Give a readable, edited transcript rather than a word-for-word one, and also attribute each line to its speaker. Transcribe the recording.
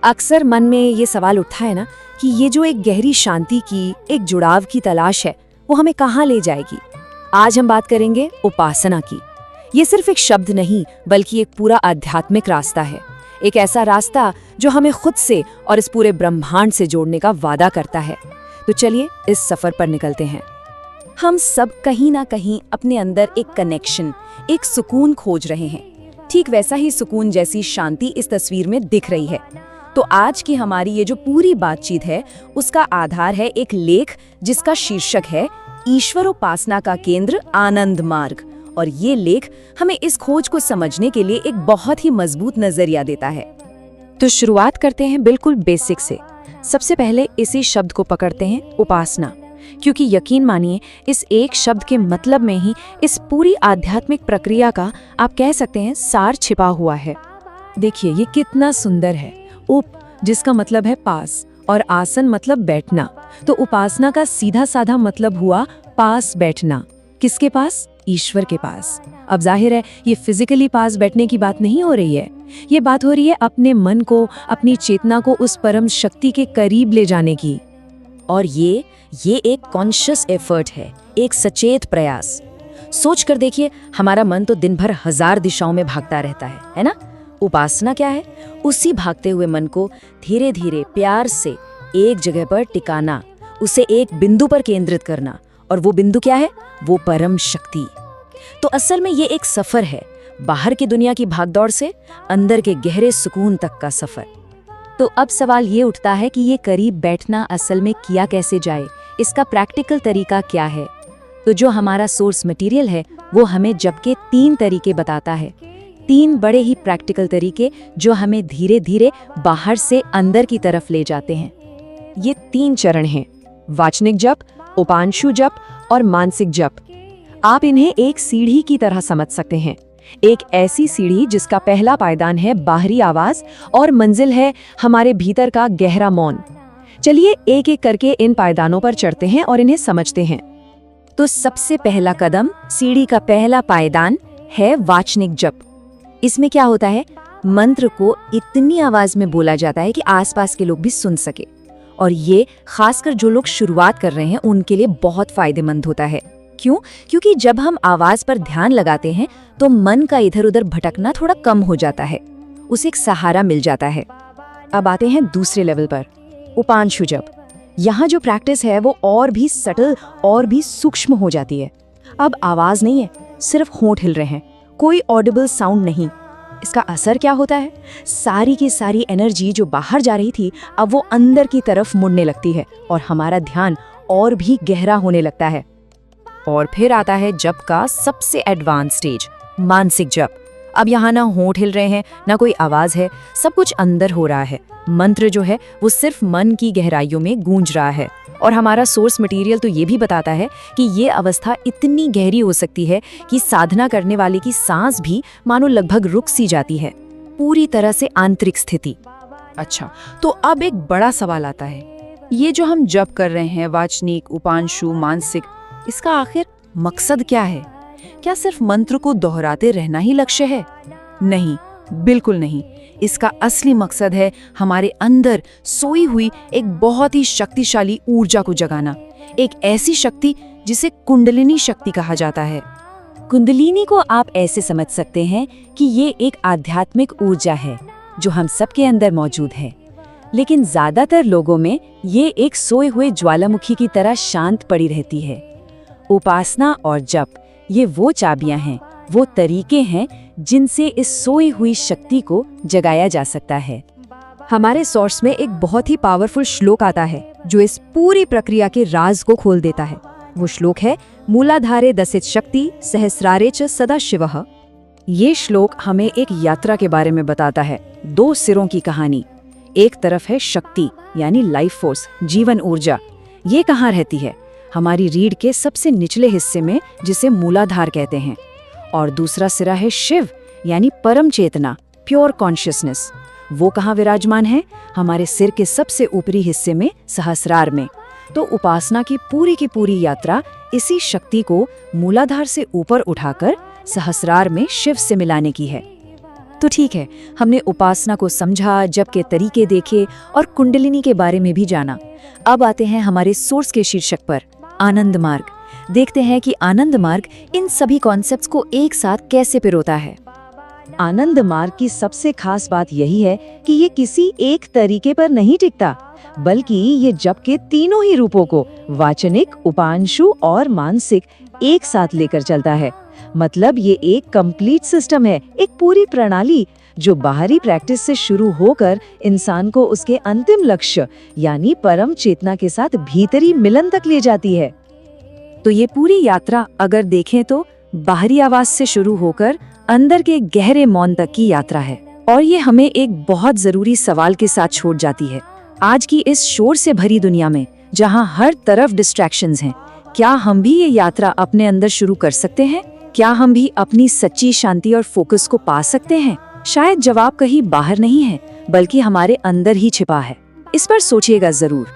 Speaker 1: अक्सर मन में ये सवाल उठता है ना कि ये जो एक गहरी शांति की, एक जुड़ाव की तलाश है, वो हमें कहाँ ले जाएगी। आज हम बात करेंगे उपासना की। ये सिर्फ एक शब्द नहीं, बल्कि एक पूरा आध्यात्मिक रास्ता है। एक ऐसा रास्ता जो हमें खुद से और इस पूरे ब्रह्मांड से जोड़ने का वादा करता है। तो चलिए इस सफर पर निकलते हैं। हम सब कहीं ना कहीं अपने अंदर एक कनेक्शन, एक सुकून खोज रहे हैं। ठीक वैसा ही सुकून जैसी शांति इस तस्वीर में दिख रही है। तो आज की हमारी ये जो पूरी बातचीत है, उसका आधार है एक लेख जिसका शीर्षक है ईश्वरोपासना का केंद्र आनंद मार्ग। और ये लेख हमें इस खोज को समझने के लिए एक बहुत ही मजबूत नजरिया देता है। तो शुरुआत करते हैं बिल्कुल बेसिक से। सबसे पहले इसी शब्द को पकड़ते हैं, उपासना। क्योंकि यकीन मानिए, इस एक शब्द के मतलब में ही इस पूरी आध्यात्मिक प्रक्रिया का, आप कह सकते हैं, सार छिपा हुआ है। देखिए ये कितना सुंदर है। उप जिसका मतलब है पास और आसन मतलब बैठना। तो उपासना का सीधा साधा मतलब हुआ पास बैठना। किसके पास? ईश्वर के पास। अब जाहिर है ये फिजिकली पास बैठने की बात नहीं हो रही है। ये बात हो रही है अपने मन को, अपनी चेतना को उस परम शक्ति के करीब ले जाने की। और ये एक कॉन्शियस एफर्ट है, एक सचेत प्रयास। सोच कर देखिए, हमारा मन तो दिन भर 1000 दिशाओं में भागता रहता है ना? उपासना क्या है? उसी भागते हुए मन को धीरे धीरे प्यार से एक जगह पर टिकाना, उसे एक बिंदु पर केंद्रित करना। और वो बिंदु क्या है? वो परम शक्ति। तो असल में ये एक सफर है, बाहर की दुनिया की भागदौड़ से अंदर के गहरे सुकून तक का सफर। तो अब सवाल ये उठता है कि ये करीब बैठना असल में किया कैसे जाए, इसका प्रैक्टिकल तरीका क्या है? तो जो हमारा सोर्स मटेरियल है वो हमें जप के 3 तरीके बताता है। 3 बड़े ही प्रैक्टिकल तरीके जो हमें धीरे धीरे बाहर से अंदर की तरफ ले जाते हैं। ये 3 चरण हैं: वाचनिक जप, उपांशु जप और मानसिक जप। आप इन्हें एक सीढ़ी की तरह समझ सकते हैं। एक ऐसी सीढ़ी जिसका पहला पायदान है बाहरी आवाज और मंजिल है हमारे भीतर का गहरा मौन। चलिए एक एक करके इन पायदानों पर चढ़ते हैं और इन्हें समझते हैं। तो सबसे पहला कदम, सीढ़ी का पहला पायदान है वाचनिक जप। इसमें क्या होता है? मंत्र को इतनी आवाज में बोला जाता है कि आसपास के लोग भी सुन सके। और ये खासकर जो लोग शुरुआत कर रहे हैं उनके लिए बहुत फायदेमंद होता है। क्यों? क्योंकि जब हम आवाज पर ध्यान लगाते हैं तो मन का इधर उधर भटकना थोड़ा कम हो जाता है, उसे एक सहारा मिल जाता है। अब आते हैं दूसरे लेवल पर, उपांशु जप। यहाँ जो प्रैक्टिस है वो और भी सटल और भी सूक्ष्म हो जाती है। अब आवाज नहीं है, सिर्फ होंठ हिल रहे हैं, कोई ऑडिबल साउंड नहीं। इसका असर क्या होता है? सारी की सारी एनर्जी जो बाहर जा रही थी अब वो अंदर की तरफ मुड़ने लगती है और हमारा ध्यान और भी गहरा होने लगता है। और फिर आता है जप का सबसे एडवांस स्टेज, मानसिक जप। अब यहाँ ना होंठ हिल रहे हैं, ना कोई आवाज है, सब कुछ अंदर हो रहा है। मंत्र जो है वो सिर्फ मन की गहराइयों में गूंज रहा है। और हमारा सोर्स मटेरियल तो ये भी बताता है कि ये अवस्था इतनी गहरी हो सकती है कि साधना करने वाले की सांस भी मानो लगभग रुक सी जाती है, पूरी तरह से आंतरिक स्थिति। अच्छा, तो अब एक बड़ा सवाल आता है, ये जो हम जप कर रहे हैं, वाचनिक, उपांशु, मानसिक, इसका आखिर मकसद क्या है? क्या सिर्फ मंत्र को दोहराते रहना ही लक्ष्य है? नहीं, बिल्कुल नहीं। इसका असली मकसद है हमारे अंदर सोई हुई एक बहुत ही शक्तिशाली ऊर्जा को जगाना। एक ऐसी शक्ति जिसे कुंडलिनी शक्ति कहा जाता है। कुंडलिनी को आप ऐसे समझ सकते हैं कि ये एक आध्यात्मिक ऊर्जा है जो हम सबके अंदर मौजूद है, लेकिन ज्यादातर लोगों में ये एक सोए हुए ज्वालामुखी की तरह शांत पड़ी रहती है। उपासना और जप ये वो चाबियां हैं, वो तरीके हैं जिनसे इस सोई हुई शक्ति को जगाया जा सकता है। हमारे सोर्स में एक बहुत ही पावरफुल श्लोक आता है जो इस पूरी प्रक्रिया के राज को खोल देता है। वो श्लोक है मूलाधारे दसित शक्ति सहस्रारे च सदा शिवः। ये श्लोक हमें एक यात्रा के बारे में बताता है, 2 सिरों की कहानी। एक तरफ है शक्ति यानी लाइफ फोर्स, जीवन ऊर्जा। ये कहाँ रहती है? हमारी रीढ़ के सबसे निचले हिस्से में, जिसे मूलाधार कहते हैं। और दूसरा सिरा है शिव यानी परम चेतना, प्योर कॉन्शियसनेस। वो कहाँ विराजमान है? हमारे सिर के सबसे ऊपरी हिस्से में, सहस्रार में। तो उपासना की पूरी यात्रा इसी शक्ति को मूलाधार से ऊपर उठाकर सहस्रार में शिव से मिलाने की है।
Speaker 2: तो ठीक है, हमने उपासना को समझा, जप के तरीके देखे और कुंडलिनी के बारे में भी जाना। अब आते हैं हमारे सोर्स के शीर्षक पर, आनंद मार्ग। देखते हैं कि आनंद मार्ग इन सभी कॉन्सेप्ट्स को एक साथ कैसे पिरोता है।
Speaker 3: आनंद मार्ग की सबसे खास बात यही है कि ये किसी एक तरीके पर नहीं टिकता, बल्कि ये जप के तीनों ही रूपों को, वाचनिक, उपांशु और मानसिक, एक साथ लेकर चलता है। मतलब ये एक कंप्लीट सिस्टम है, एक पूरी प्रणाली जो बाहरी प्रैक्टिस से शुरू होकर इंसान को उसके अंतिम लक्ष्य यानी परम चेतना के साथ भीतरी मिलन तक ले जाती है।
Speaker 1: तो ये पूरी यात्रा अगर देखें तो बाहरी आवाज से शुरू होकर अंदर के गहरे मौन तक की यात्रा है। और ये हमें एक बहुत जरूरी सवाल के साथ छोड़ जाती है। आज की इस शोर से भरी दुनिया में, जहाँ हर तरफ डिस्ट्रैक्शंस हैं, क्या हम भी ये यात्रा अपने अंदर शुरू कर सकते हैं? क्या हम भी अपनी सच्ची शांति और फोकस को पा सकते हैं? शायद जवाब कहीं बाहर नहीं है, बल्कि हमारे अंदर ही छिपा है। इस पर सोचिएगा जरूर।